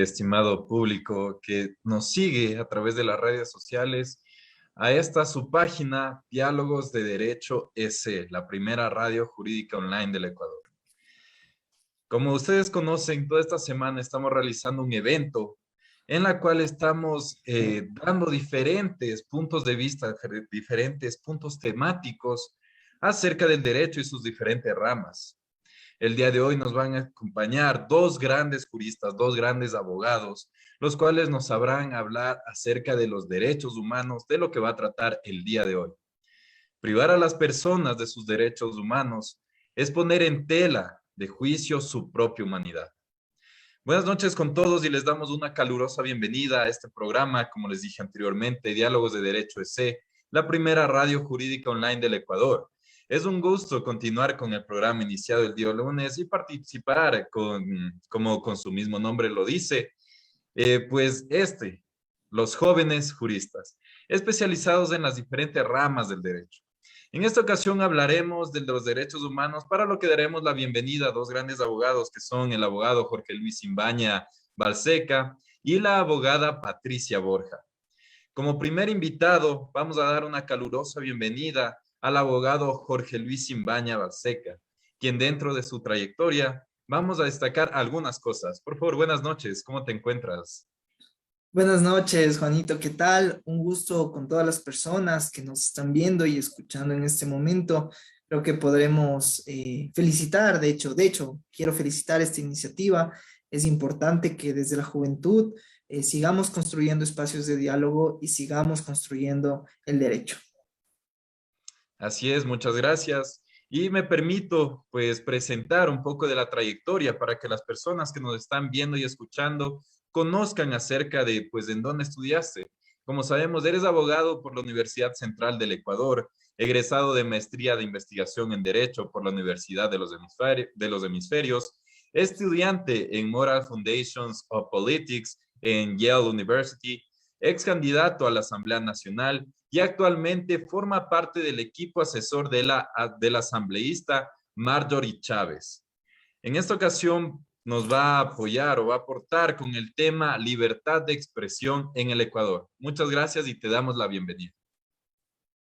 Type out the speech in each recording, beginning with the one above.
estimado público que nos sigue a través de las redes sociales, a esta su página, Diálogos de Derecho EC, la primera radio jurídica online del Ecuador. Como ustedes conocen, toda esta semana estamos realizando un evento en la cual estamos dando diferentes puntos de vista, diferentes puntos temáticos acerca del derecho y sus diferentes ramas. El día de hoy nos van a acompañar dos grandes juristas, dos grandes abogados, los cuales nos sabrán hablar acerca de los derechos humanos, de lo que va a tratar el día de hoy. Privar a las personas de sus derechos humanos es poner en tela de juicio su propia humanidad. Buenas noches con todos y les damos una calurosa bienvenida a este programa, como les dije anteriormente, Diálogos de Derecho EC, la primera radio jurídica online del Ecuador. Es un gusto continuar con el programa iniciado el día lunes y participar como con su mismo nombre lo dice, los jóvenes juristas, especializados en las diferentes ramas del derecho. En esta ocasión hablaremos de los derechos humanos, para lo que daremos la bienvenida a dos grandes abogados que son el abogado Jorge Luis Imbaña Balseca y la abogada Patricia Borja. Como primer invitado, vamos a dar una calurosa bienvenida al abogado Jorge Luis Imbaña Balseca, quien dentro de su trayectoria vamos a destacar algunas cosas. Por favor, buenas noches, ¿cómo te encuentras? Buenas noches, Juanito, ¿qué tal? Un gusto con todas las personas que nos están viendo y escuchando en este momento. Creo que podremos felicitar, de hecho, quiero felicitar esta iniciativa. Es importante que desde la juventud sigamos construyendo espacios de diálogo y sigamos construyendo el derecho. Así es, muchas gracias. Y me permito, pues, presentar un poco de la trayectoria para que las personas que nos están viendo y escuchando conozcan acerca de, pues, en dónde estudiaste. Como sabemos, eres abogado por la Universidad Central del Ecuador, egresado de maestría de investigación en Derecho por la Universidad de los Hemisferios, estudiante en Moral Foundations of Politics en Yale University, ex candidato a la Asamblea Nacional y actualmente forma parte del equipo asesor de la asambleísta Marjorie Chávez. En esta ocasión nos va a apoyar o va a aportar con el tema libertad de expresión en el Ecuador. Muchas gracias y te damos la bienvenida.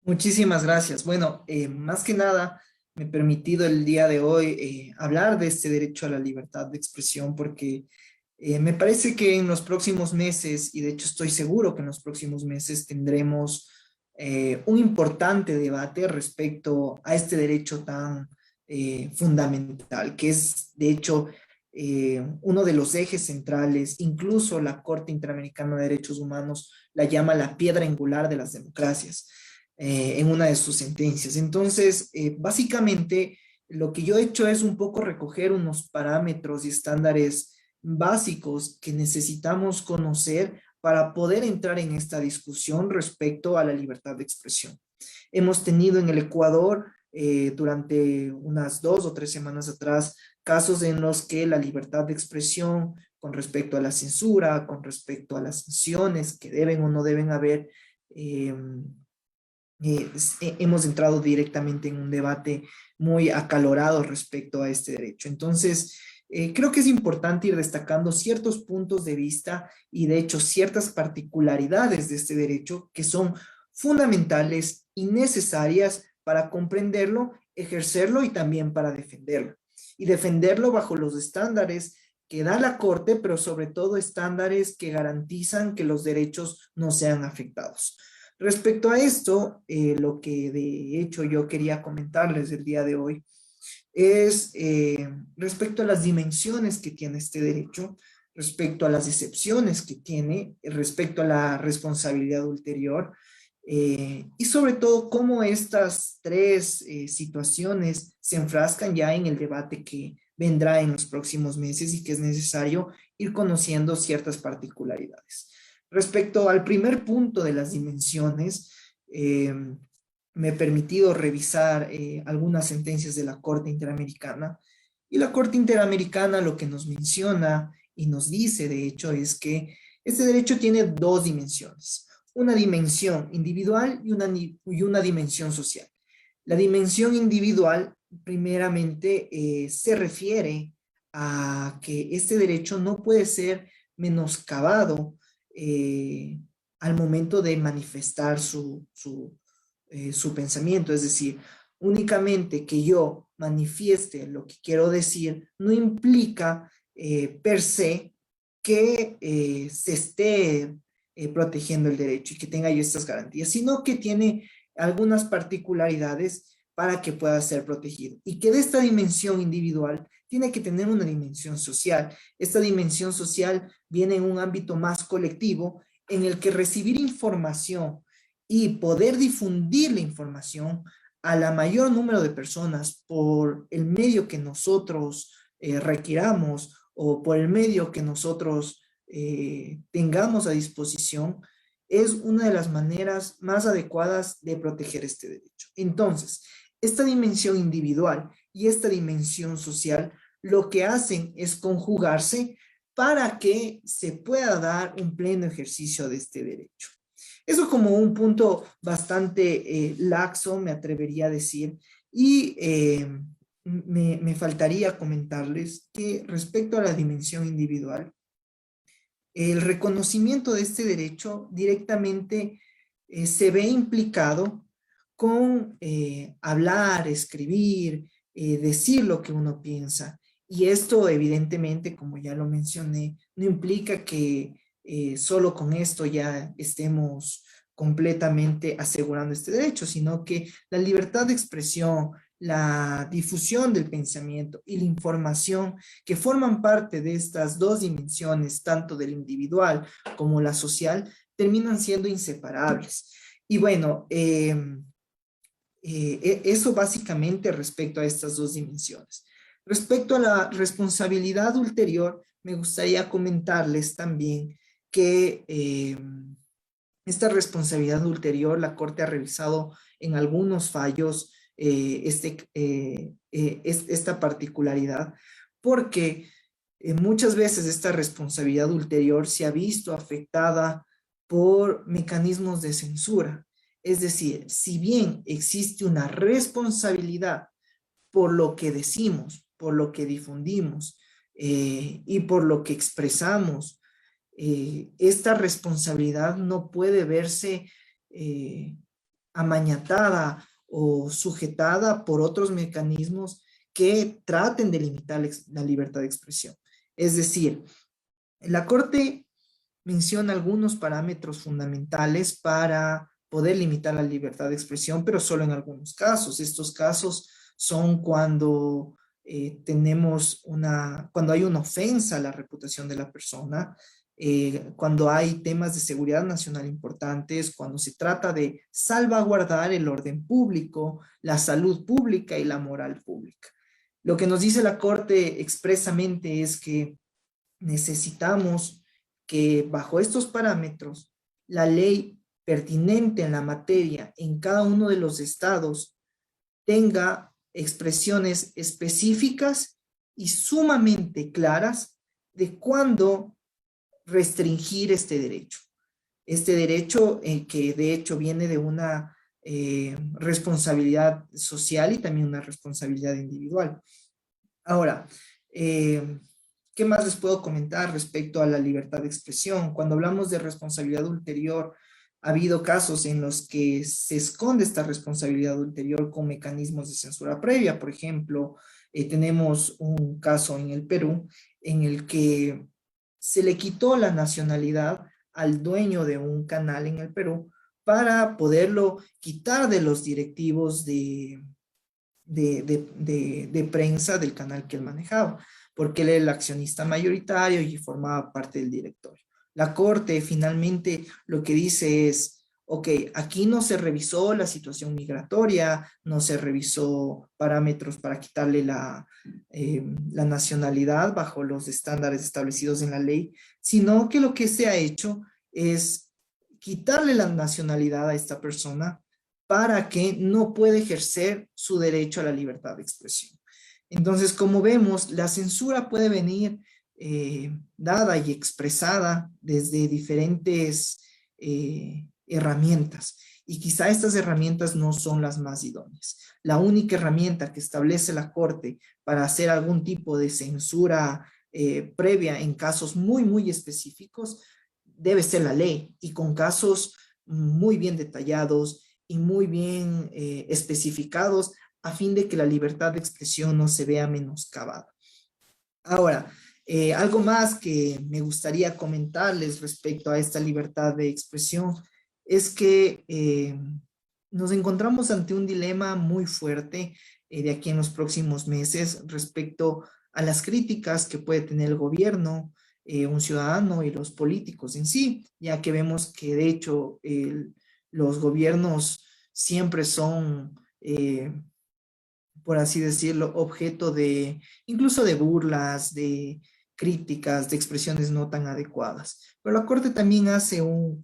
Muchísimas gracias. Bueno, más que nada, me he permitido el día de hoy hablar de este derecho a la libertad de expresión porque me parece que en los próximos meses, y de hecho estoy seguro que en los próximos meses tendremos un importante debate respecto a este derecho tan fundamental, que es de hecho uno de los ejes centrales. Incluso la Corte Interamericana de Derechos Humanos la llama la piedra angular de las democracias en una de sus sentencias. Entonces, básicamente, lo que yo he hecho es un poco recoger unos parámetros y estándares básicos que necesitamos conocer para poder entrar en esta discusión respecto a la libertad de expresión. Hemos tenido en el Ecuador durante unas 2 o 3 semanas atrás casos en los que la libertad de expresión con respecto a la censura, con respecto a las sanciones que deben o no deben haber, hemos entrado directamente en un debate muy acalorado respecto a este derecho. Entonces, creo que es importante ir destacando ciertos puntos de vista y de hecho ciertas particularidades de este derecho que son fundamentales y necesarias para comprenderlo, ejercerlo y también para defenderlo. Y defenderlo bajo los estándares que da la Corte, pero sobre todo estándares que garantizan que los derechos no sean afectados. Respecto a esto, lo que de hecho yo quería comentarles el día de hoy es respecto a las dimensiones que tiene este derecho, respecto a las excepciones que tiene, respecto a la responsabilidad ulterior, y sobre todo cómo estas tres situaciones se enfrascan ya en el debate que vendrá en los próximos meses y que es necesario ir conociendo ciertas particularidades. Respecto al primer punto de las dimensiones, me he permitido revisar algunas sentencias de la Corte Interamericana, y la Corte Interamericana lo que nos menciona y nos dice, de hecho, es que este derecho tiene dos dimensiones: una dimensión individual y una dimensión social. La dimensión individual, primeramente, se refiere a que este derecho no puede ser menoscabado al momento de manifestar su pensamiento. Es decir, únicamente que yo manifieste lo que quiero decir no implica per se que se esté protegiendo el derecho y que tenga yo estas garantías, sino que tiene algunas particularidades para que pueda ser protegido. Y que de esta dimensión individual tiene que tener una dimensión social. Esta dimensión social viene en un ámbito más colectivo en el que recibir información y poder difundir la información a la mayor número de personas por el medio que nosotros requiramos o por el medio que nosotros tengamos a disposición, es una de las maneras más adecuadas de proteger este derecho. Entonces, esta dimensión individual y esta dimensión social lo que hacen es conjugarse para que se pueda dar un pleno ejercicio de este derecho. Eso como un punto bastante laxo, me atrevería a decir, y me faltaría comentarles que respecto a la dimensión individual, el reconocimiento de este derecho directamente se ve implicado con hablar, escribir, decir lo que uno piensa. Y esto evidentemente, como ya lo mencioné, no implica que solo con esto ya estemos completamente asegurando este derecho, sino que la libertad de expresión, la difusión del pensamiento y la información que forman parte de estas dos dimensiones, tanto del individual como la social, terminan siendo inseparables. Y bueno, eso básicamente respecto a estas dos dimensiones. Respecto a la responsabilidad ulterior, me gustaría comentarles también que esta responsabilidad ulterior la Corte ha revisado en algunos fallos esta particularidad, porque muchas veces esta responsabilidad ulterior se ha visto afectada por mecanismos de censura. Es decir, si bien existe una responsabilidad por lo que decimos, por lo que difundimos y por lo que expresamos, esta responsabilidad no puede verse amañatada o sujetada por otros mecanismos que traten de limitar la libertad de expresión. Es decir, la Corte menciona algunos parámetros fundamentales para poder limitar la libertad de expresión, pero solo en algunos casos. Estos casos son cuando cuando hay una ofensa a la reputación de la persona, cuando hay temas de seguridad nacional importantes, cuando se trata de salvaguardar el orden público, la salud pública y la moral pública. Lo que nos dice la Corte expresamente es que necesitamos que bajo estos parámetros la ley pertinente en la materia en cada uno de los estados tenga expresiones específicas y sumamente claras de cuándo restringir este derecho. Este derecho que de hecho viene de una responsabilidad social y también una responsabilidad individual. Ahora, ¿qué más les puedo comentar respecto a la libertad de expresión? Cuando hablamos de responsabilidad ulterior, ha habido casos en los que se esconde esta responsabilidad ulterior con mecanismos de censura previa. Por ejemplo, tenemos un caso en el Perú en el que se le quitó la nacionalidad al dueño de un canal en el Perú para poderlo quitar de los directivos de prensa del canal que él manejaba, porque él era el accionista mayoritario y formaba parte del directorio. La Corte finalmente lo que dice es, ok, aquí no se revisó la situación migratoria, no se revisó parámetros para quitarle la nacionalidad bajo los estándares establecidos en la ley, sino que lo que se ha hecho es quitarle la nacionalidad a esta persona para que no pueda ejercer su derecho a la libertad de expresión. Entonces, como vemos, la censura puede venir dada y expresada desde diferentes herramientas. Y quizá estas herramientas no son las más idóneas. La única herramienta que establece la Corte para hacer algún tipo de censura previa en casos muy, muy específicos, debe ser la ley y con casos muy bien detallados y muy bien especificados a fin de que la libertad de expresión no se vea menoscabada. Ahora, algo más que me gustaría comentarles respecto a esta libertad de expresión es que nos encontramos ante un dilema muy fuerte de aquí en los próximos meses respecto a las críticas que puede tener el gobierno, un ciudadano y los políticos en sí, ya que vemos que de hecho los gobiernos siempre son por así decirlo, objeto de incluso de burlas, de críticas, de expresiones no tan adecuadas. Pero la Corte también hace un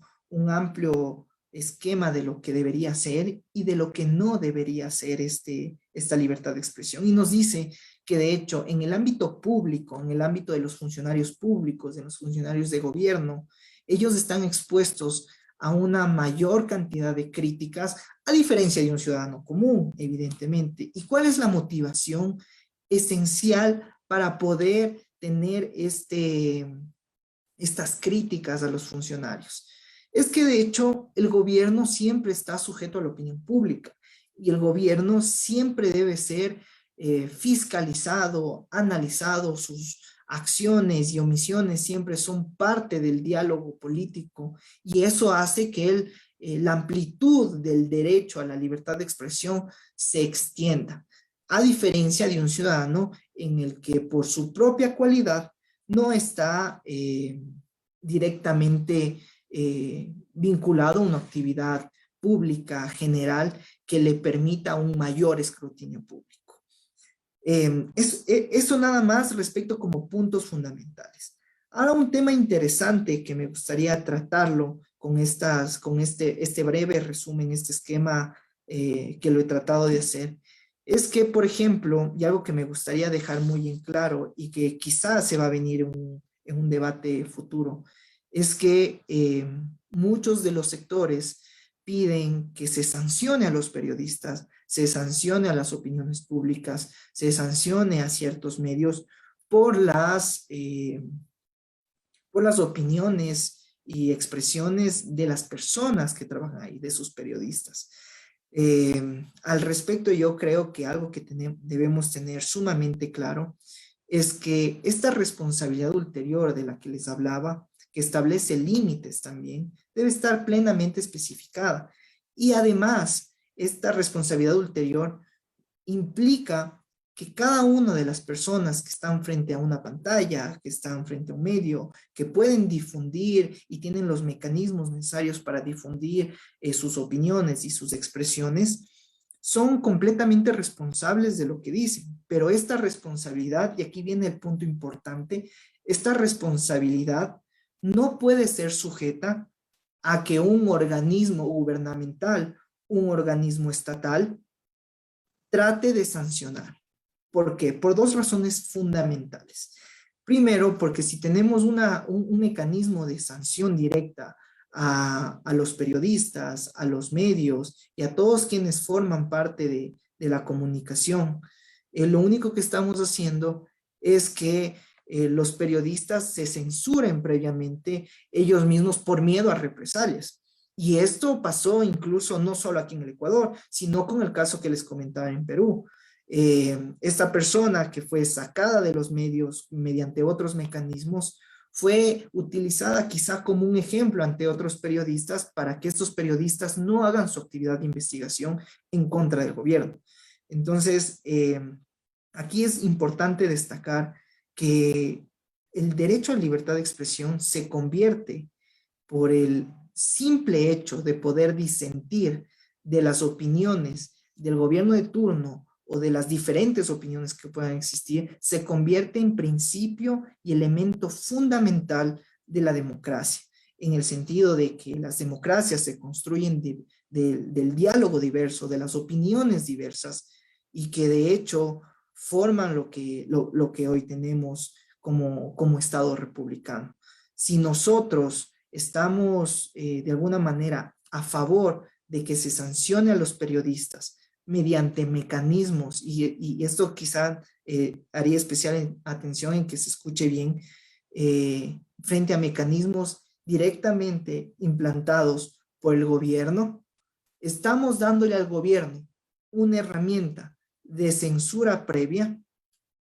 amplio esquema de lo que debería ser y de lo que no debería ser esta libertad de expresión. Y nos dice que de hecho en el ámbito público, en el ámbito de los funcionarios públicos, de los funcionarios de gobierno, ellos están expuestos a una mayor cantidad de críticas, a diferencia de un ciudadano común, evidentemente. ¿Y cuál es la motivación esencial para poder tener estas críticas a los funcionarios? Es que de hecho el gobierno siempre está sujeto a la opinión pública y el gobierno siempre debe ser fiscalizado, analizado, sus acciones y omisiones siempre son parte del diálogo político y eso hace que la amplitud del derecho a la libertad de expresión se extienda, a diferencia de un ciudadano en el que por su propia cualidad no está directamente vinculado a una actividad pública general que le permita un mayor escrutinio público. Eso nada más respecto como puntos fundamentales. Ahora un tema interesante que me gustaría tratarlo con este breve resumen, este esquema que lo he tratado de hacer, es que, por ejemplo, y algo que me gustaría dejar muy en claro y que quizás se va a venir en un debate futuro, es que muchos de los sectores piden que se sancione a los periodistas, se sancione a las opiniones públicas, se sancione a ciertos medios por por las opiniones y expresiones de las personas que trabajan ahí, de sus periodistas. Al respecto, yo creo que algo que debemos tener sumamente claro es que esta responsabilidad ulterior de la que les hablaba, que establece límites también, debe estar plenamente especificada. Y además, esta responsabilidad ulterior implica que cada una de las personas que están frente a una pantalla, que están frente a un medio, que pueden difundir y tienen los mecanismos necesarios para difundir sus opiniones y sus expresiones, son completamente responsables de lo que dicen. Pero esta responsabilidad, y aquí viene el punto importante, esta responsabilidad no puede ser sujeta a que un organismo gubernamental, un organismo estatal, trate de sancionar. ¿Por qué? Por dos razones fundamentales. Primero, porque si tenemos un mecanismo de sanción directa a los periodistas, a los medios y a todos quienes forman parte de la comunicación, lo único que estamos haciendo es que los periodistas se censuren previamente ellos mismos por miedo a represalias. Y esto pasó incluso no solo aquí en el Ecuador, sino con el caso que les comentaba en Perú. Esta persona que fue sacada de los medios mediante otros mecanismos fue utilizada quizá como un ejemplo ante otros periodistas para que estos periodistas no hagan su actividad de investigación en contra del gobierno. Entonces, aquí es importante destacar que el derecho a libertad de expresión se convierte por el simple hecho de poder disentir de las opiniones del gobierno de turno o de las diferentes opiniones que puedan existir, se convierte en principio y elemento fundamental de la democracia, en el sentido de que las democracias se construyen del diálogo diverso, de las opiniones diversas, y que de hecho forman lo que hoy tenemos como Estado republicano. Si nosotros estamos de alguna manera a favor de que se sancione a los periodistas mediante mecanismos, y esto quizá haría especial atención en que se escuche bien, frente a mecanismos directamente implantados por el gobierno, estamos dándole al gobierno una herramienta de censura previa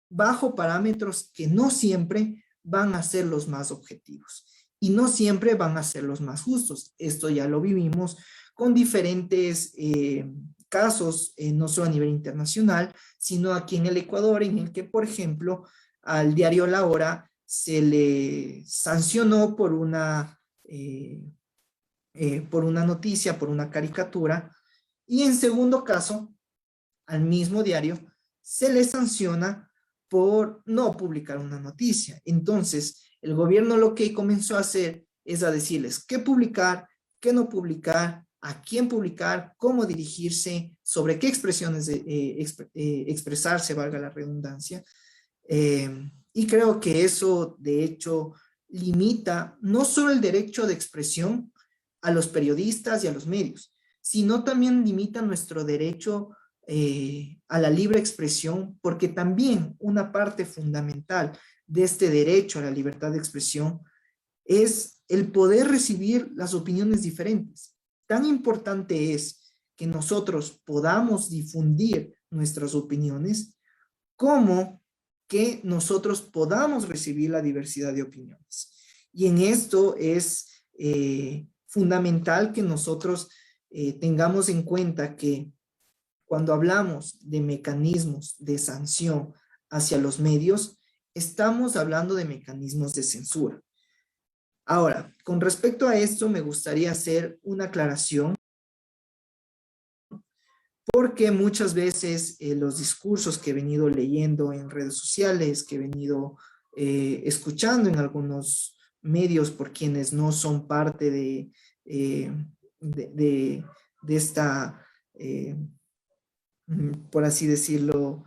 bajo parámetros que no siempre van a ser los más objetivos y no siempre van a ser los más justos. Esto ya lo vivimos con diferentes casos, no solo a nivel internacional, sino aquí en el Ecuador, en el que, por ejemplo, al diario La Hora se le sancionó por una noticia, por una caricatura, y en segundo caso, al mismo diario se le sanciona por no publicar una noticia. Entonces, el gobierno lo que comenzó a hacer es a decirles qué publicar, qué no publicar, a quién publicar, cómo dirigirse, sobre qué expresiones expresarse, valga la redundancia. Y creo que eso, de hecho, limita no solo el derecho de expresión a los periodistas y a los medios, sino también limita nuestro derecho a la libre expresión, porque también una parte fundamental de este derecho a la libertad de expresión es el poder recibir las opiniones diferentes. Tan importante es que nosotros podamos difundir nuestras opiniones como que nosotros podamos recibir la diversidad de opiniones. Y en esto es fundamental que nosotros tengamos en cuenta que cuando hablamos de mecanismos de sanción hacia los medios, estamos hablando de mecanismos de censura. Ahora, con respecto a esto, me gustaría hacer una aclaración, porque muchas veces los discursos que he venido leyendo en redes sociales, que he venido escuchando en algunos medios por quienes no son parte eh, de esta, por así decirlo,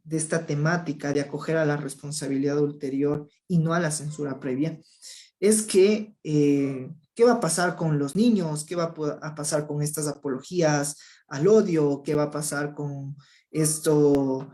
de esta temática de acoger a la responsabilidad ulterior y no a la censura previa, es que ¿qué va a pasar con los niños? ¿Qué va a pasar con estas apologías al odio? ¿Qué va a pasar con esto,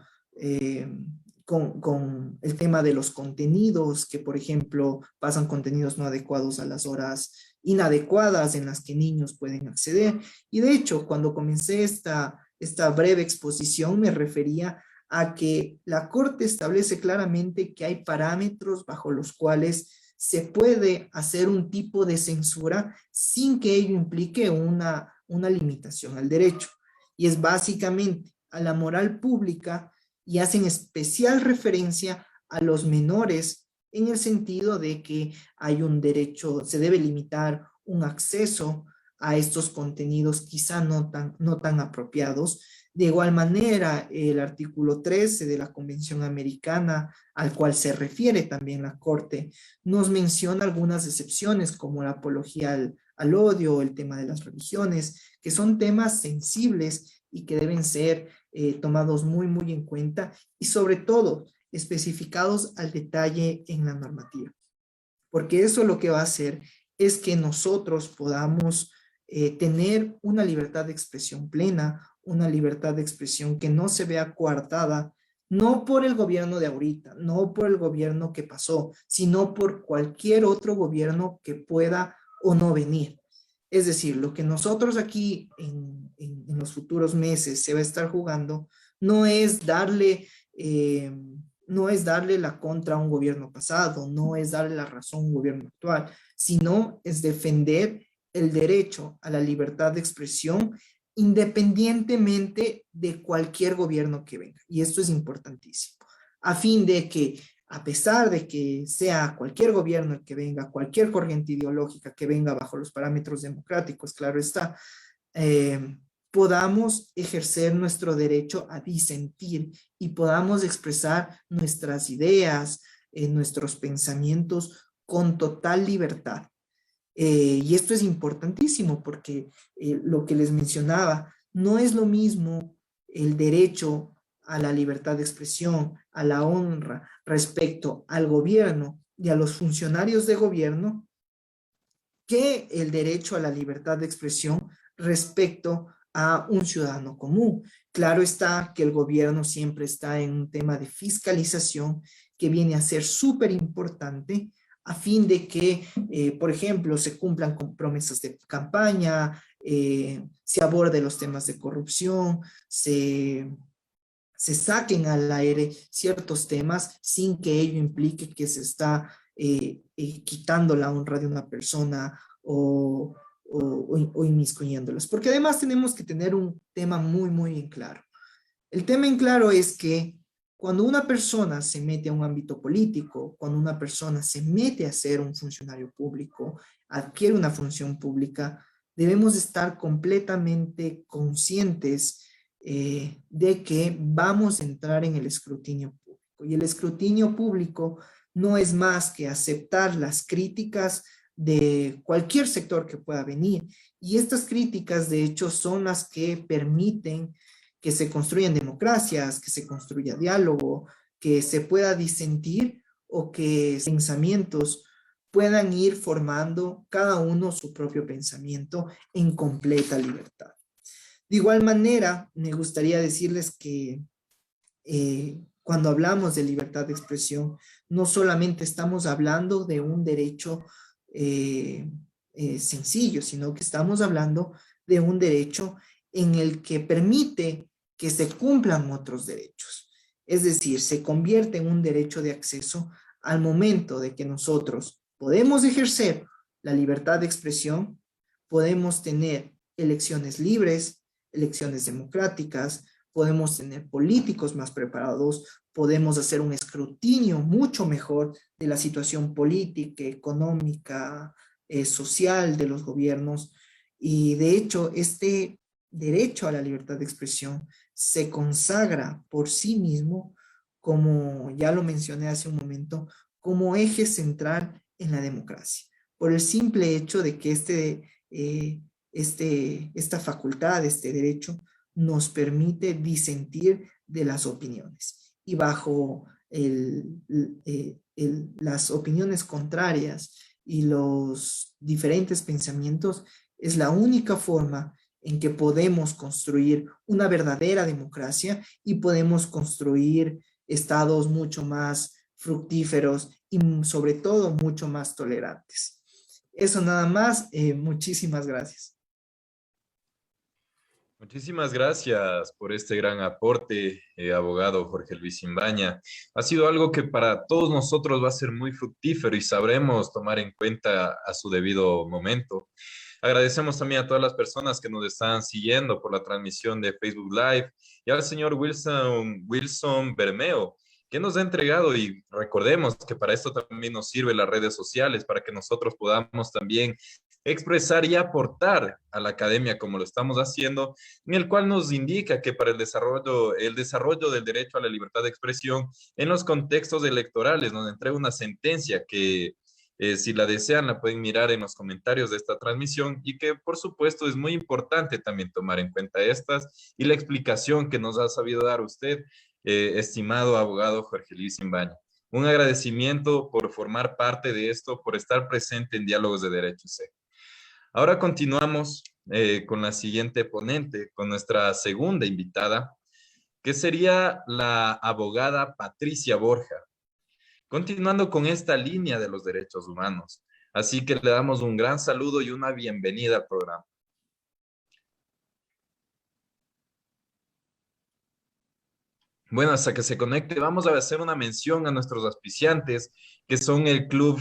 con el tema de los contenidos, que por ejemplo pasan contenidos no adecuados a las horas inadecuadas en las que niños pueden acceder? Y de hecho, cuando comencé esta breve exposición, me refería a que la Corte establece claramente que hay parámetros bajo los cuales se puede hacer un tipo de censura sin que ello implique una limitación al derecho. Y es básicamente a la moral pública, y hacen especial referencia a los menores en el sentido de que hay un derecho, se debe limitar un acceso a estos contenidos quizá no tan apropiados. De igual manera, el artículo 13 de la Convención Americana, al cual se refiere también la Corte, nos menciona algunas excepciones como la apología al odio, el tema de las religiones, que son temas sensibles y que deben ser tomados muy, muy en cuenta y sobre todo especificados al detalle en la normativa. Porque eso lo que va a hacer es que nosotros podamos tener una libertad de expresión plena, una libertad de expresión que no se vea coartada, no por el gobierno de ahorita, no por el gobierno que pasó, sino por cualquier otro gobierno que pueda o no venir. Es decir, lo que nosotros aquí en los futuros meses se va a estar jugando no es darle la contra a un gobierno pasado, no es darle la razón a un gobierno actual, sino es defender el derecho a la libertad de expresión independientemente de cualquier gobierno que venga. Y esto es importantísimo, a fin de que, a pesar de que sea cualquier gobierno el que venga, cualquier corriente ideológica que venga bajo los parámetros democráticos, claro está, podamos ejercer nuestro derecho a disentir y podamos expresar nuestras ideas, nuestros pensamientos con total libertad. Y esto es importantísimo porque lo que les mencionaba, no es lo mismo el derecho a la libertad de expresión, a la honra respecto al gobierno y a los funcionarios de gobierno, que el derecho a la libertad de expresión respecto a un ciudadano común. Claro está que el gobierno siempre está en un tema de fiscalización que viene a ser súper importante a fin de que, por ejemplo, se cumplan con promesas de campaña, se aborde los temas de corrupción, se saquen al aire ciertos temas sin que ello implique que se está quitando la honra de una persona o inmiscuyéndolas. Porque además tenemos que tener un tema muy, muy en claro. El tema en claro es que cuando una persona se mete a un ámbito político, cuando una persona se mete a ser un funcionario público, adquiere una función pública, debemos estar completamente conscientes de que vamos a entrar en el escrutinio público. Y el escrutinio público no es más que aceptar las críticas de cualquier sector que pueda venir. Y estas críticas, de hecho, son las que permiten que se construyan democracias, que se construya diálogo, que se pueda disentir o que pensamientos puedan ir formando cada uno su propio pensamiento en completa libertad. De igual manera, me gustaría decirles que cuando hablamos de libertad de expresión, no solamente estamos hablando de un derecho sencillo, sino que estamos hablando de un derecho en el que permite que se cumplan otros derechos. Es decir, se convierte en un derecho de acceso al momento de que nosotros podemos ejercer la libertad de expresión, podemos tener elecciones libres, elecciones democráticas, podemos tener políticos más preparados, podemos hacer un escrutinio mucho mejor de la situación política, económica, social de los gobiernos. Y de hecho, este derecho a la libertad de expresión se consagra por sí mismo, como ya lo mencioné hace un momento, como eje central en la democracia, por el simple hecho de que esta facultad, este derecho, nos permite disentir de las opiniones. Y bajo las opiniones contrarias y los diferentes pensamientos, es la única forma en que podemos construir una verdadera democracia y podemos construir estados mucho más fructíferos y sobre todo mucho más tolerantes. Eso nada más, muchísimas gracias. Muchísimas gracias por este gran aporte, abogado Jorge Luis Imbaña. Ha sido algo que para todos nosotros va a ser muy fructífero y sabremos tomar en cuenta a su debido momento. Agradecemos también a todas las personas que nos están siguiendo por la transmisión de Facebook Live y al señor Wilson Bermeo, que nos ha entregado, y recordemos que para esto también nos sirven las redes sociales, para que nosotros podamos también expresar y aportar a la academia como lo estamos haciendo, en el cual nos indica que para el desarrollo del derecho a la libertad de expresión en los contextos electorales nos entrega una sentencia que si la desean la pueden mirar en los comentarios de esta transmisión y que por supuesto es muy importante también tomar en cuenta estas y la explicación que nos ha sabido dar usted, estimado abogado Jorge Luis Imbaña. Un agradecimiento por formar parte de esto, por estar presente en Diálogos de Derecho C. Ahora continuamos con la siguiente ponente, con nuestra segunda invitada, que sería la abogada Patricia Borja, continuando con esta línea de los derechos humanos. Así que le damos un gran saludo y una bienvenida al programa. Bueno, hasta que se conecte, vamos a hacer una mención a nuestros auspiciantes, que son el Club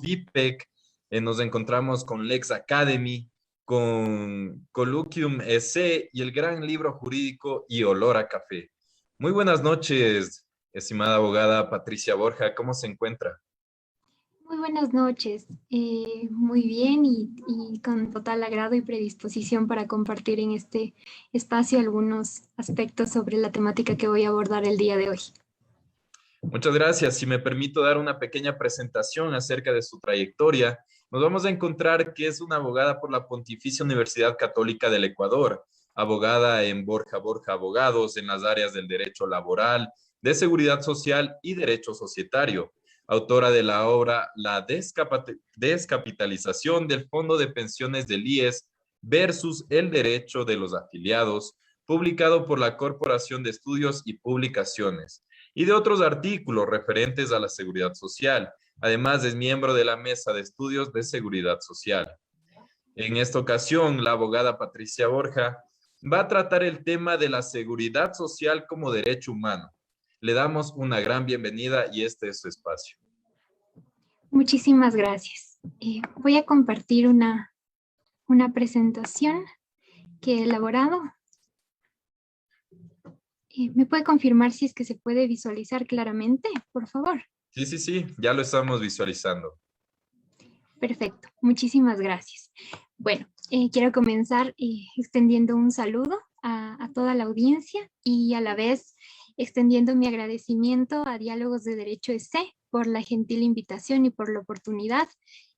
IPEC. Nos encontramos con Lex Academy, con Colloquium EC y el gran libro jurídico Y Olor a Café. Muy buenas noches, estimada abogada Patricia Borja. ¿Cómo se encuentra? Muy buenas noches, muy bien y con total agrado y predisposición para compartir en este espacio algunos aspectos sobre la temática que voy a abordar el día de hoy. Muchas gracias. Si me permito dar una pequeña presentación acerca de su trayectoria, nos vamos a encontrar que es una abogada por la Pontificia Universidad Católica del Ecuador, abogada en Borja Abogados en las áreas del derecho laboral, de seguridad social y derecho societario, autora de la obra La descapitalización del Fondo de Pensiones del IES versus el derecho de los afiliados, publicado por la Corporación de Estudios y Publicaciones, y de otros artículos referentes a la seguridad social. Además, es miembro de la Mesa de Estudios de Seguridad Social. En esta ocasión, la abogada Patricia Borja va a tratar el tema de la seguridad social como derecho humano. Le damos una gran bienvenida y este es su espacio. Muchísimas gracias. Voy a compartir una presentación que he elaborado. ¿Me puede confirmar si es que se puede visualizar claramente, por favor? Sí, ya lo estamos visualizando. Perfecto, muchísimas gracias. Bueno, quiero comenzar extendiendo un saludo a toda la audiencia y a la vez extendiendo mi agradecimiento a Diálogos de Derecho EC por la gentil invitación y por la oportunidad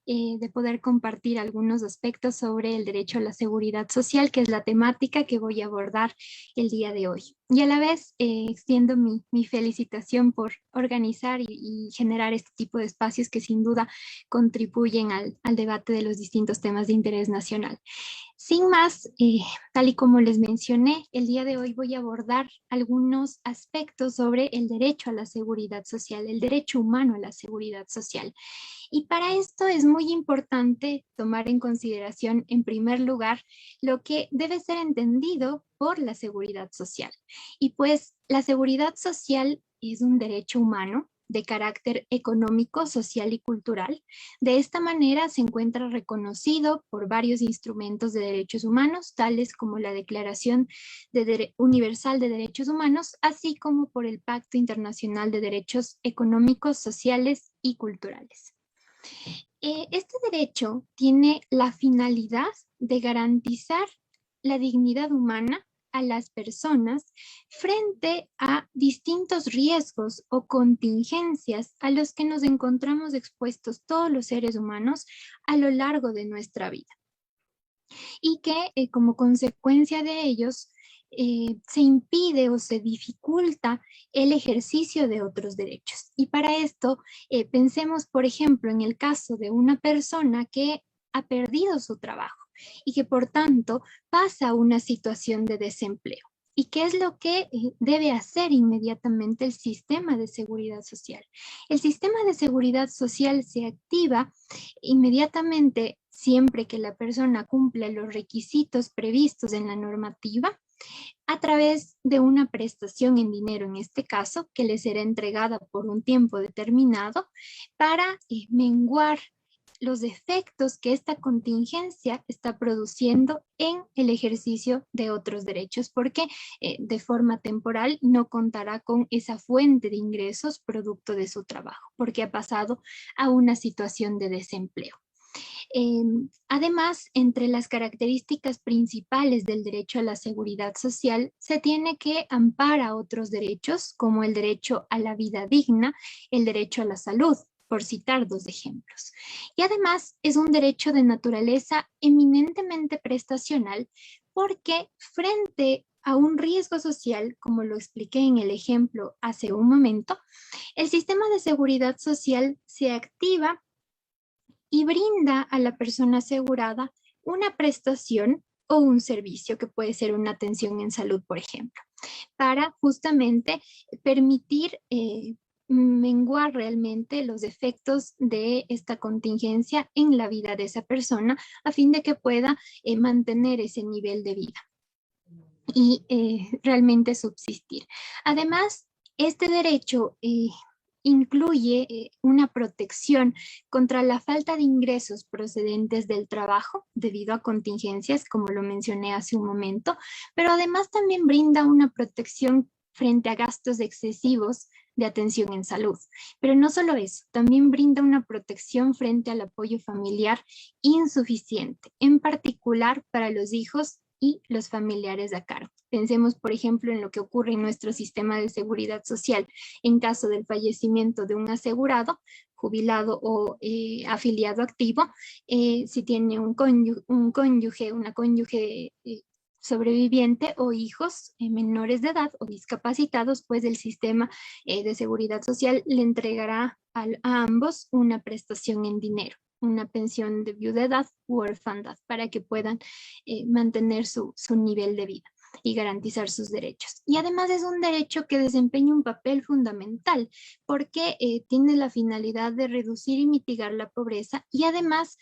de poder compartir algunos aspectos sobre el derecho a la seguridad social, que es la temática que voy a abordar el día de hoy. Y a la vez extiendo mi felicitación por organizar y generar este tipo de espacios que sin duda contribuyen al debate de los distintos temas de interés nacional. Sin más, tal y como les mencioné, el día de hoy voy a abordar algunos aspectos sobre el derecho a la seguridad social, el derecho humano a la seguridad social. Y para esto es muy importante tomar en consideración, en primer lugar, lo que debe ser entendido por la seguridad social. Y pues la seguridad social es un derecho humano de carácter económico, social y cultural. De esta manera se encuentra reconocido por varios instrumentos de derechos humanos, tales como la Declaración Universal de Derechos Humanos, así como por el Pacto Internacional de Derechos Económicos, Sociales y Culturales. Este derecho tiene la finalidad de garantizar la dignidad humana a las personas frente a distintos riesgos o contingencias a los que nos encontramos expuestos todos los seres humanos a lo largo de nuestra vida. Y que como consecuencia de ellos se impide o se dificulta el ejercicio de otros derechos. Y para esto pensemos, por ejemplo, en el caso de una persona que ha perdido su trabajo y que por tanto pasa a una situación de desempleo. ¿Y qué es lo que debe hacer inmediatamente el sistema de seguridad social? El sistema de seguridad social se activa inmediatamente siempre que la persona cumpla los requisitos previstos en la normativa a través de una prestación en dinero, en este caso, que le será entregada por un tiempo determinado para menguar los efectos que esta contingencia está produciendo en el ejercicio de otros derechos, porque de forma temporal no contará con esa fuente de ingresos producto de su trabajo, porque ha pasado a una situación de desempleo. Además, entre las características principales del derecho a la seguridad social, se tiene que amparar otros derechos, como el derecho a la vida digna, el derecho a la salud, por citar dos ejemplos. Y además es un derecho de naturaleza eminentemente prestacional porque frente a un riesgo social, como lo expliqué en el ejemplo hace un momento, el sistema de seguridad social se activa y brinda a la persona asegurada una prestación o un servicio que puede ser una atención en salud, por ejemplo, para justamente permitir menguar realmente los efectos de esta contingencia en la vida de esa persona a fin de que pueda mantener ese nivel de vida y realmente subsistir. Además, este derecho incluye una protección contra la falta de ingresos procedentes del trabajo debido a contingencias, como lo mencioné hace un momento, pero además también brinda una protección frente a gastos excesivos de atención en salud. Pero no solo eso, también brinda una protección frente al apoyo familiar insuficiente, en particular para los hijos y los familiares a cargo. Pensemos, por ejemplo, en lo que ocurre en nuestro sistema de seguridad social en caso del fallecimiento de un asegurado, jubilado o afiliado activo, si tiene un cónyuge, una cónyuge sobreviviente o hijos menores de edad o discapacitados, pues el sistema de seguridad social le entregará a ambos una prestación en dinero. una pensión de viudedad u orfandad para que puedan mantener su nivel de vida y garantizar sus derechos. Y además es un derecho que desempeña un papel fundamental porque tiene la finalidad de reducir y mitigar la pobreza y además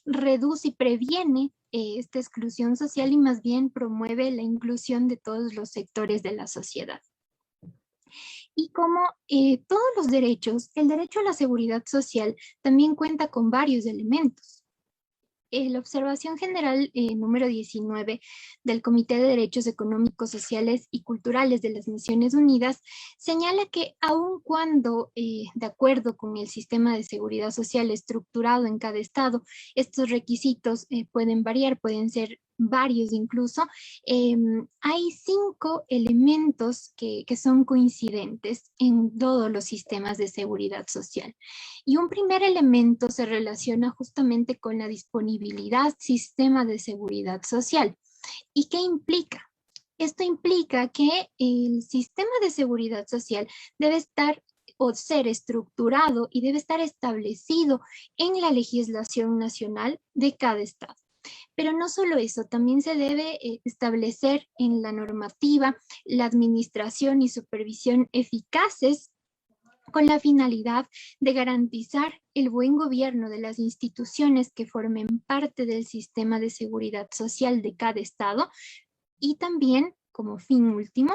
reduce y previene esta exclusión social y más bien promueve la inclusión de todos los sectores de la sociedad. Y como todos los derechos, el derecho a la seguridad social también cuenta con varios elementos. La observación general número 19 del Comité de Derechos Económicos, Sociales y Culturales de las Naciones Unidas señala que aun cuando, de acuerdo con el sistema de seguridad social estructurado en cada estado, estos requisitos pueden variar, pueden ser varios incluso, hay 5 elementos que son coincidentes en todos los sistemas de seguridad social. Y un primer elemento se relaciona justamente con la disponibilidad sistema de seguridad social. ¿Y qué implica? Esto implica que el sistema de seguridad social debe estar o ser estructurado y debe estar establecido en la legislación nacional de cada estado. Pero no solo eso, también se debe establecer en la normativa la administración y supervisión eficaces con la finalidad de garantizar el buen gobierno de las instituciones que formen parte del sistema de seguridad social de cada estado y también, como fin último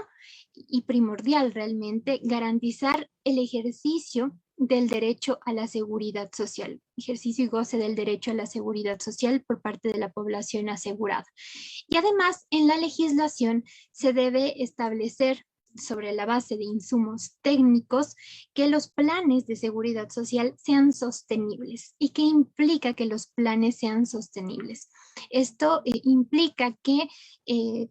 y primordial realmente, garantizar el ejercicio del derecho a la seguridad social, ejercicio y goce del derecho a la seguridad social por parte de la población asegurada. Y además, en la legislación se debe establecer sobre la base de insumos técnicos que los planes de seguridad social sean sostenibles. ¿Y qué implica que los planes sean sostenibles? Esto implica que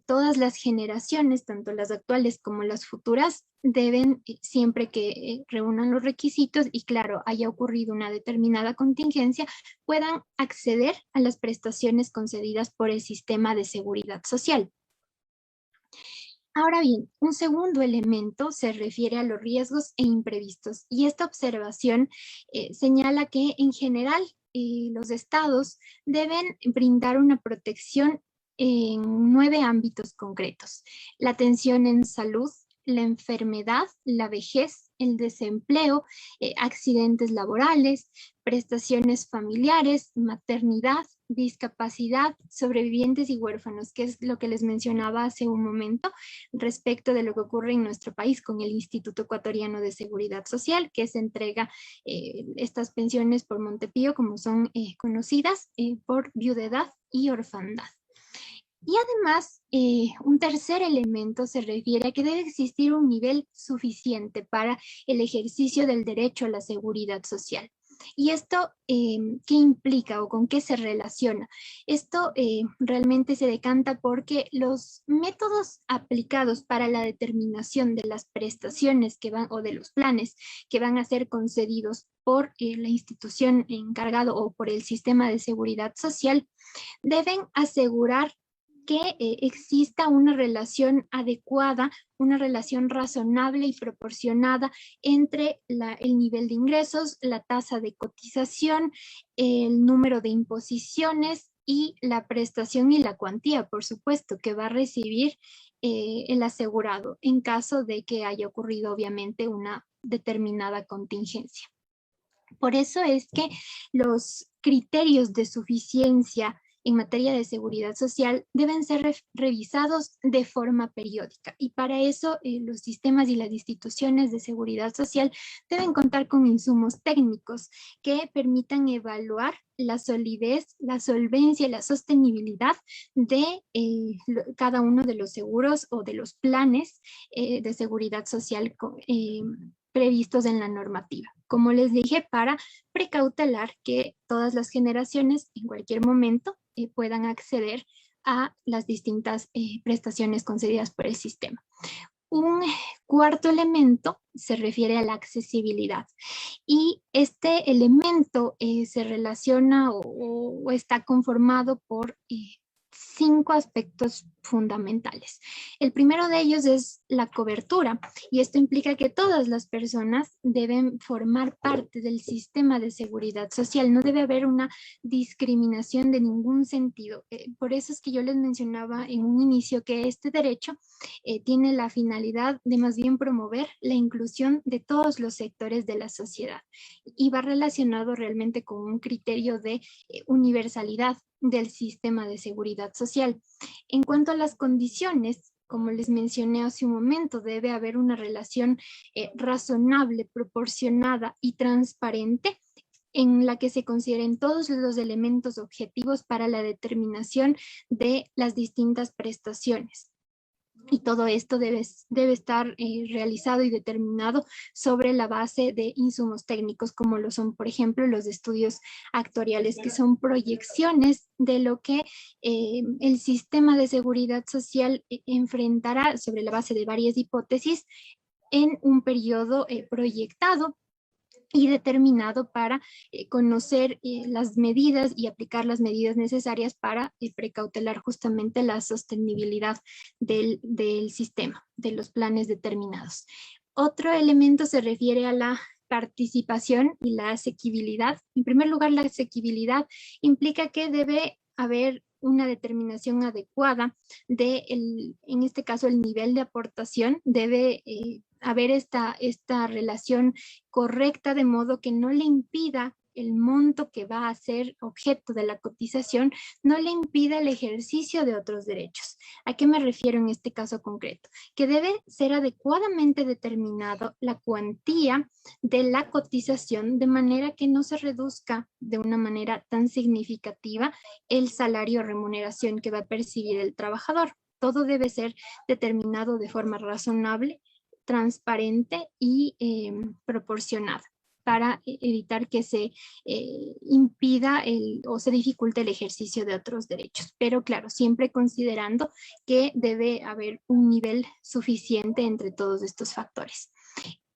todas las generaciones, tanto las actuales como las futuras, deben, siempre que reúnan los requisitos y claro, haya ocurrido una determinada contingencia, puedan acceder a las prestaciones concedidas por el sistema de seguridad social. Ahora bien, un segundo elemento se refiere a los riesgos e imprevistos y esta observación señala que en general los estados deben brindar una protección en 9 ámbitos concretos: la atención en salud, la enfermedad, la vejez, el desempleo, accidentes laborales, prestaciones familiares, maternidad, discapacidad, sobrevivientes y huérfanos, que es lo que les mencionaba hace un momento respecto de lo que ocurre en nuestro país con el Instituto Ecuatoriano de Seguridad Social, que se entrega estas pensiones por Montepío, como son conocidas, por viudedad y orfandad. Y además, un tercer elemento se refiere a que debe existir un nivel suficiente para el ejercicio del derecho a la seguridad social. ¿Y esto qué implica o con qué se relaciona? Esto realmente se decanta porque los métodos aplicados para la determinación de las prestaciones que van o de los planes que van a ser concedidos por la institución encargada o por el sistema de seguridad social deben asegurar que exista una relación adecuada, una relación razonable y proporcionada entre el nivel de ingresos, la tasa de cotización, el número de imposiciones y la prestación y la cuantía, por supuesto, que va a recibir el asegurado en caso de que haya ocurrido obviamente una determinada contingencia. Por eso es que los criterios de suficiencia en materia de seguridad social deben ser revisados de forma periódica y para eso los sistemas y las instituciones de seguridad social deben contar con insumos técnicos que permitan evaluar la solidez, la solvencia y la sostenibilidad de cada uno de los seguros o de los planes de seguridad social previstos en la normativa. Como les dije, para precautelar que todas las generaciones en cualquier momento puedan acceder a las distintas prestaciones concedidas por el sistema. Un cuarto elemento se refiere a la accesibilidad y este elemento se relaciona o está conformado por 5 aspectos fundamentales. El primero de ellos es la cobertura, y esto implica que todas las personas deben formar parte del sistema de seguridad social. No debe haber una discriminación de ningún sentido. Por eso es que yo les mencionaba en un inicio que este derecho tiene la finalidad de más bien promover la inclusión de todos los sectores de la sociedad, y va relacionado realmente con un criterio de universalidad del sistema de seguridad social. En cuanto a las condiciones, como les mencioné hace un momento, debe haber una relación razonable, proporcionada y transparente en la que se consideren todos los elementos objetivos para la determinación de las distintas prestaciones. Y todo esto debe estar realizado y determinado sobre la base de insumos técnicos, como lo son, por ejemplo, los estudios actuariales, que son proyecciones de lo que el sistema de seguridad social enfrentará sobre la base de varias hipótesis en un periodo proyectado y determinado para conocer las medidas y aplicar las medidas necesarias para precautelar justamente la sostenibilidad del sistema, de los planes determinados. Otro elemento se refiere a la participación y la asequibilidad. En primer lugar, la asequibilidad implica que debe haber una determinación adecuada en este caso, el nivel de aportación. Debe haber esta relación correcta, de modo que no le impida el monto que va a ser objeto de la cotización, no le impida el ejercicio de otros derechos. ¿A qué me refiero en este caso concreto? Que debe ser adecuadamente determinado la cuantía de la cotización, de manera que no se reduzca de una manera tan significativa el salario o remuneración que va a percibir el trabajador. Todo debe ser determinado de forma razonable, transparente y proporcionada, para evitar que se impida o se dificulte el ejercicio de otros derechos. Pero claro, siempre considerando que debe haber un nivel suficiente entre todos estos factores.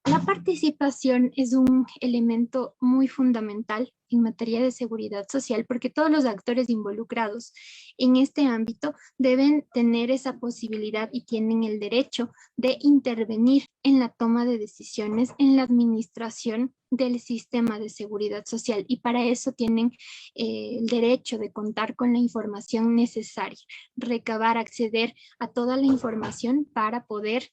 La participación es un elemento muy fundamental en materia de seguridad social, porque todos los actores involucrados en este ámbito deben tener esa posibilidad y tienen el derecho de intervenir en la toma de decisiones, en la administración del sistema de seguridad social, y para eso tienen el derecho de contar con la información necesaria, recabar, acceder a toda la información para poder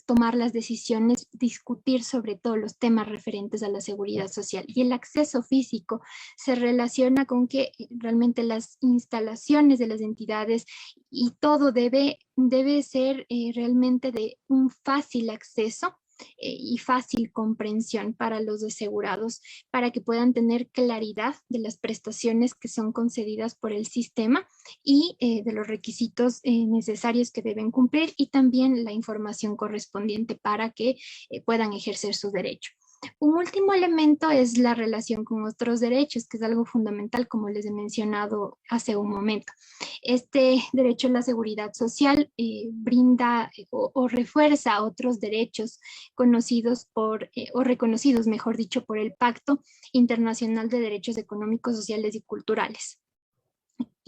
tomar las decisiones, discutir sobre todos los temas referentes a la seguridad social. Y el acceso físico se relaciona con que realmente las instalaciones de las entidades y todo debe ser realmente de un fácil acceso y fácil comprensión para los asegurados, para que puedan tener claridad de las prestaciones que son concedidas por el sistema y de los requisitos necesarios que deben cumplir, y también la información correspondiente para que puedan ejercer su derecho. Un último elemento es la relación con otros derechos, que es algo fundamental, como les he mencionado hace un momento. Este derecho a la seguridad social brinda o refuerza otros derechos conocidos o reconocidos, mejor dicho, por el Pacto Internacional de Derechos Económicos, Sociales y Culturales.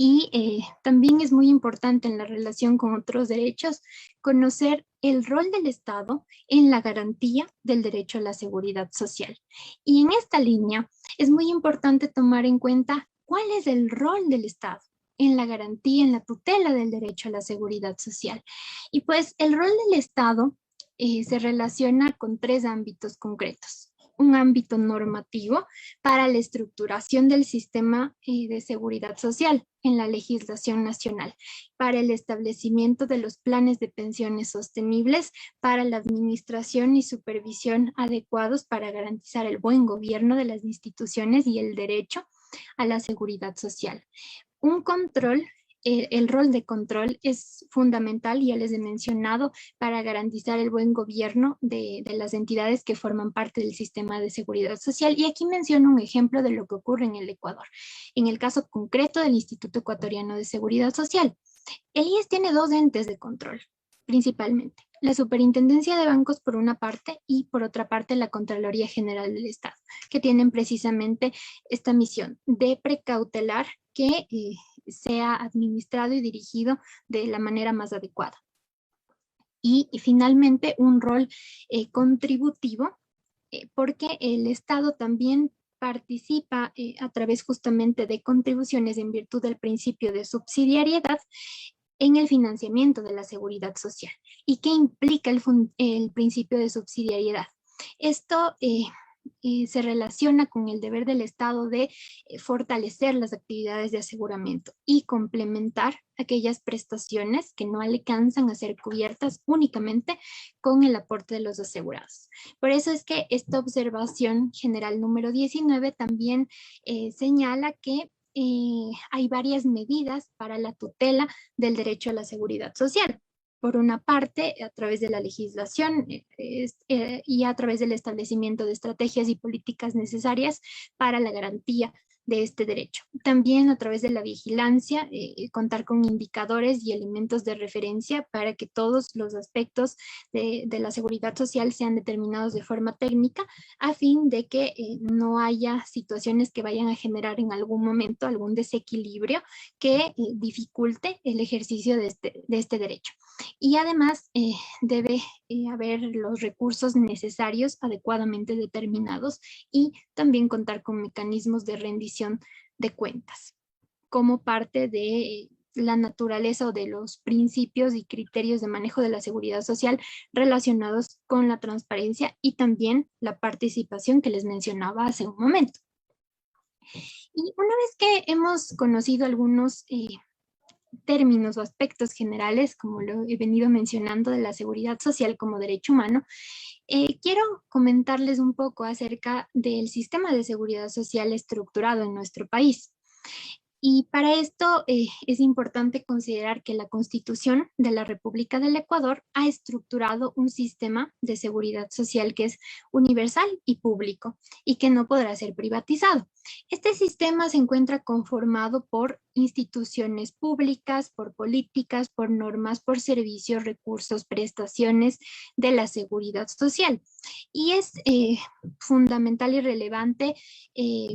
Y también es muy importante en la relación con otros derechos conocer el rol del Estado en la garantía del derecho a la seguridad social. Y en esta línea es muy importante tomar en cuenta cuál es el rol del Estado en la garantía, en la tutela del derecho a la seguridad social. Y pues el rol del Estado se relaciona con 3 ámbitos concretos. Un ámbito normativo para la estructuración del sistema de seguridad social en la legislación nacional, para el establecimiento de los planes de pensiones sostenibles, para la administración y supervisión adecuados para garantizar el buen gobierno de las instituciones y el derecho a la seguridad social. Un control, el rol de control es fundamental, ya les he mencionado, para garantizar el buen gobierno de las entidades que forman parte del sistema de seguridad social. Y aquí menciono un ejemplo de lo que ocurre en el Ecuador. En el caso concreto del Instituto Ecuatoriano de Seguridad Social, el IES tiene 2 entes de control, principalmente. La Superintendencia de Bancos por una parte, y por otra parte la Contraloría General del Estado, que tienen precisamente esta misión de precautelar que sea administrado y dirigido de la manera más adecuada. Y finalmente, un rol contributivo, porque el Estado también participa a través justamente de contribuciones en virtud del principio de subsidiariedad en el financiamiento de la seguridad social. ¿Y qué implica el principio de subsidiariedad? Esto se relaciona con el deber del Estado de fortalecer las actividades de aseguramiento y complementar aquellas prestaciones que no alcanzan a ser cubiertas únicamente con el aporte de los asegurados. Por eso es que esta observación general número 19 también señala que hay varias medidas para la tutela del derecho a la seguridad social. Por una parte, a través de la legislación y a través del establecimiento de estrategias y políticas necesarias para la garantía de este derecho. También a través de la vigilancia, contar con indicadores y elementos de referencia para que todos los aspectos de la seguridad social sean determinados de forma técnica, a fin de que no haya situaciones que vayan a generar en algún momento algún desequilibrio que dificulte el ejercicio de este derecho. Y además debe haber los recursos necesarios adecuadamente determinados y también contar con mecanismos de rendición de cuentas como parte de la naturaleza o de los principios y criterios de manejo de la seguridad social relacionados con la transparencia y también la participación que les mencionaba hace un momento. Y una vez que hemos conocido algunos términos o aspectos generales, como lo he venido mencionando, de la seguridad social como derecho humano, quiero comentarles un poco acerca del sistema de seguridad social estructurado en nuestro país. Y para esto es importante considerar que la Constitución de la República del Ecuador ha estructurado un sistema de seguridad social que es universal y público y que no podrá ser privatizado. Este sistema se encuentra conformado por instituciones públicas, por políticas, por normas, por servicios, recursos, prestaciones de la seguridad social. Y es fundamental y relevante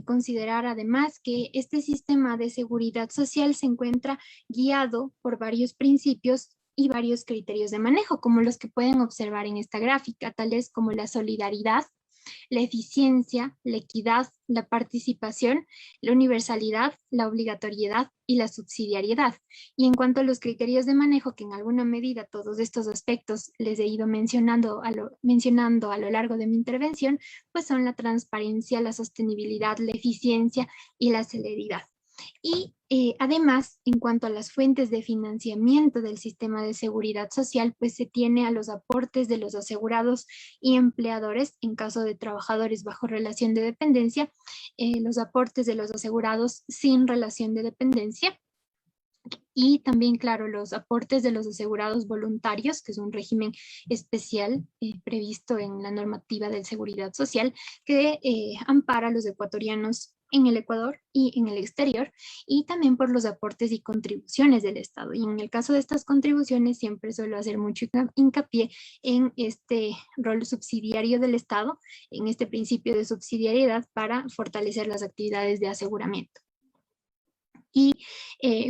considerar además que este sistema de seguridad social se encuentra guiado por varios principios y varios criterios de manejo, como los que pueden observar en esta gráfica, tales como la solidaridad, la eficiencia, la equidad, la participación, la universalidad, la obligatoriedad y la subsidiariedad. Y en cuanto a los criterios de manejo, que en alguna medida todos estos aspectos les he ido mencionando a lo largo de mi intervención, pues son la transparencia, la sostenibilidad, la eficiencia y la celeridad. Y además, en cuanto a las fuentes de financiamiento del sistema de seguridad social, pues se tiene a los aportes de los asegurados y empleadores en caso de trabajadores bajo relación de dependencia, los aportes de los asegurados sin relación de dependencia, y también, claro, los aportes de los asegurados voluntarios, que es un régimen especial previsto en la normativa de seguridad social, que ampara a los ecuatorianos en el Ecuador y en el exterior, y también por los aportes y contribuciones del Estado. Y en el caso de estas contribuciones siempre suelo hacer mucho hincapié en este rol subsidiario del Estado, en este principio de subsidiariedad para fortalecer las actividades de aseguramiento. Y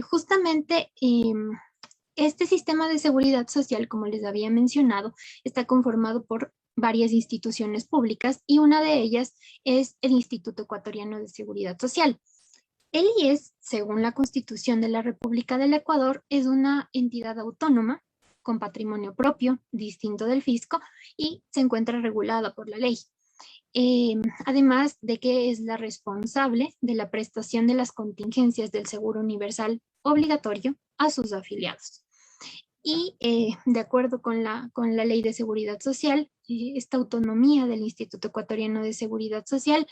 justamente este sistema de seguridad social, como les había mencionado, está conformado por varias instituciones públicas y una de ellas es el Instituto Ecuatoriano de Seguridad Social. El IES, según la Constitución de la República del Ecuador, es una entidad autónoma con patrimonio propio, distinto del fisco, y se encuentra regulada por la ley. Además de que es la responsable de la prestación de las contingencias del seguro universal obligatorio a sus afiliados. Y de acuerdo con la Ley de Seguridad Social, esta autonomía del Instituto Ecuatoriano de Seguridad Social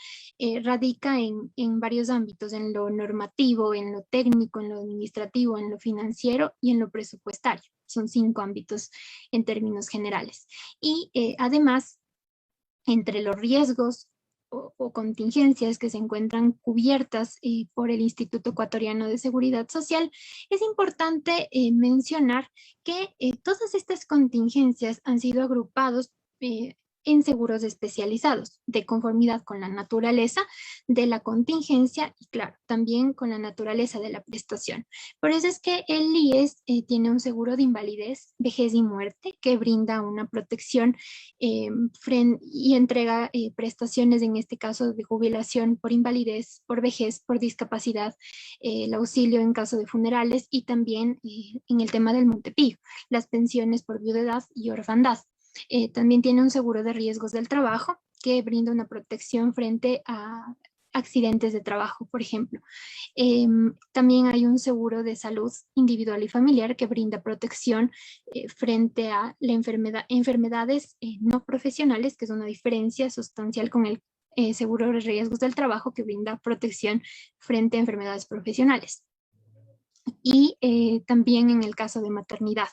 radica en varios ámbitos, en lo normativo, en lo técnico, en lo administrativo, en lo financiero y en lo presupuestario. Son 5 ámbitos en términos generales. Y además, entre los riesgos o contingencias que se encuentran cubiertas por el Instituto Ecuatoriano de Seguridad Social, es importante mencionar que todas estas contingencias han sido agrupados en seguros especializados, de conformidad con la naturaleza de la contingencia y, claro, también con la naturaleza de la prestación. Por eso es que el IES tiene un seguro de invalidez, vejez y muerte que brinda una protección y entrega prestaciones, en este caso de jubilación por invalidez, por vejez, por discapacidad, el auxilio en caso de funerales y también en el tema del Montepío, las pensiones por viudedad y orfandad. También tiene un seguro de riesgos del trabajo que brinda una protección frente a accidentes de trabajo, por ejemplo. También hay un seguro de salud individual y familiar que brinda protección frente a la enfermedades no profesionales, que es una diferencia sustancial con el seguro de riesgos del trabajo que brinda protección frente a enfermedades profesionales. Y también en el caso de maternidad,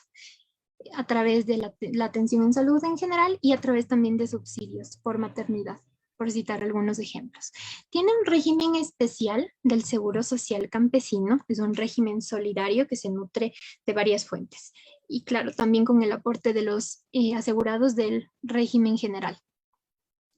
a través de la atención en salud en general y a través también de subsidios por maternidad, por citar algunos ejemplos. Tiene un régimen especial del Seguro Social Campesino, es un régimen solidario que se nutre de varias fuentes. Y claro, también con el aporte de los asegurados del régimen general.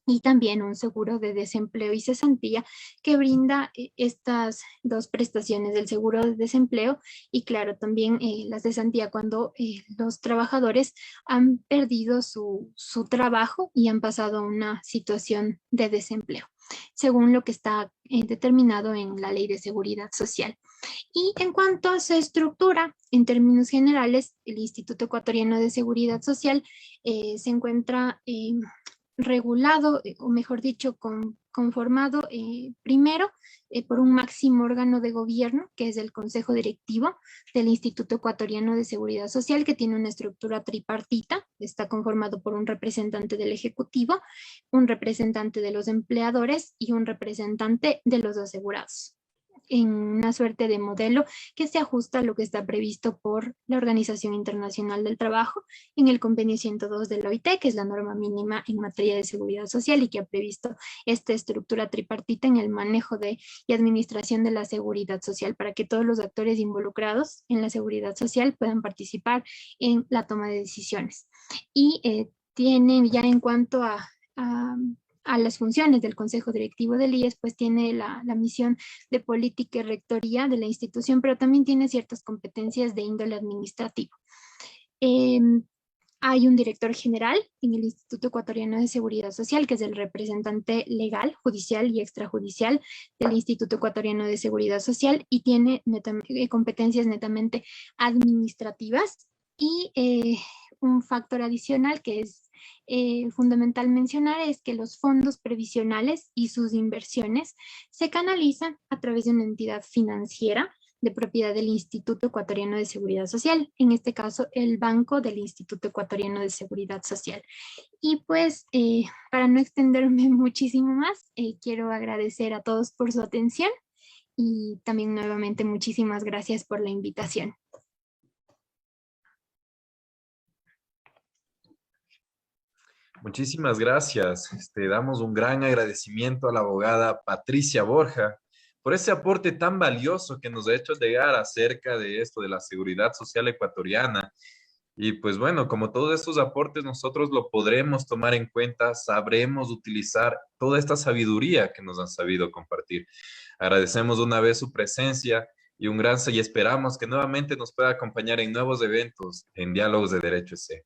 Y también un seguro de desempleo y cesantía que brinda estas dos prestaciones del seguro de desempleo y claro, también la cesantía cuando los trabajadores han perdido su trabajo y han pasado a una situación de desempleo, según lo que está determinado en la Ley de Seguridad Social. Y en cuanto a su estructura, en términos generales, el Instituto Ecuatoriano de Seguridad Social se encuentra regulado, o mejor dicho, conformado primero por un máximo órgano de gobierno, que es el Consejo Directivo del Instituto Ecuatoriano de Seguridad Social, que tiene una estructura tripartita, está conformado por un representante del Ejecutivo, un representante de los empleadores y un representante de los asegurados, en una suerte de modelo que se ajusta a lo que está previsto por la Organización Internacional del Trabajo en el convenio 102 del OIT, que es la norma mínima en materia de seguridad social y que ha previsto esta estructura tripartita en el manejo y administración de la seguridad social para que todos los actores involucrados en la seguridad social puedan participar en la toma de decisiones. Y tienen ya en cuanto a las funciones del Consejo Directivo del IES, pues tiene la misión de política y rectoría de la institución, pero también tiene ciertas competencias de índole administrativo. Hay un director general en el Instituto Ecuatoriano de Seguridad Social, que es el representante legal, judicial y extrajudicial del Instituto Ecuatoriano de Seguridad Social y tiene competencias netamente administrativas. Y un factor adicional que es fundamental mencionar es que los fondos previsionales y sus inversiones se canalizan a través de una entidad financiera de propiedad del Instituto Ecuatoriano de Seguridad Social, en este caso el Banco del Instituto Ecuatoriano de Seguridad Social. Y pues para no extenderme muchísimo más, quiero agradecer a todos por su atención y también nuevamente muchísimas gracias por la invitación. Muchísimas gracias. Damos un gran agradecimiento a la abogada Patricia Borja por ese aporte tan valioso que nos ha hecho llegar acerca de esto, de la seguridad social ecuatoriana. Y pues bueno, como todos estos aportes nosotros lo podremos tomar en cuenta, sabremos utilizar toda esta sabiduría que nos han sabido compartir. Agradecemos una vez su presencia y y esperamos que nuevamente nos pueda acompañar en nuevos eventos en Diálogos de Derecho EC.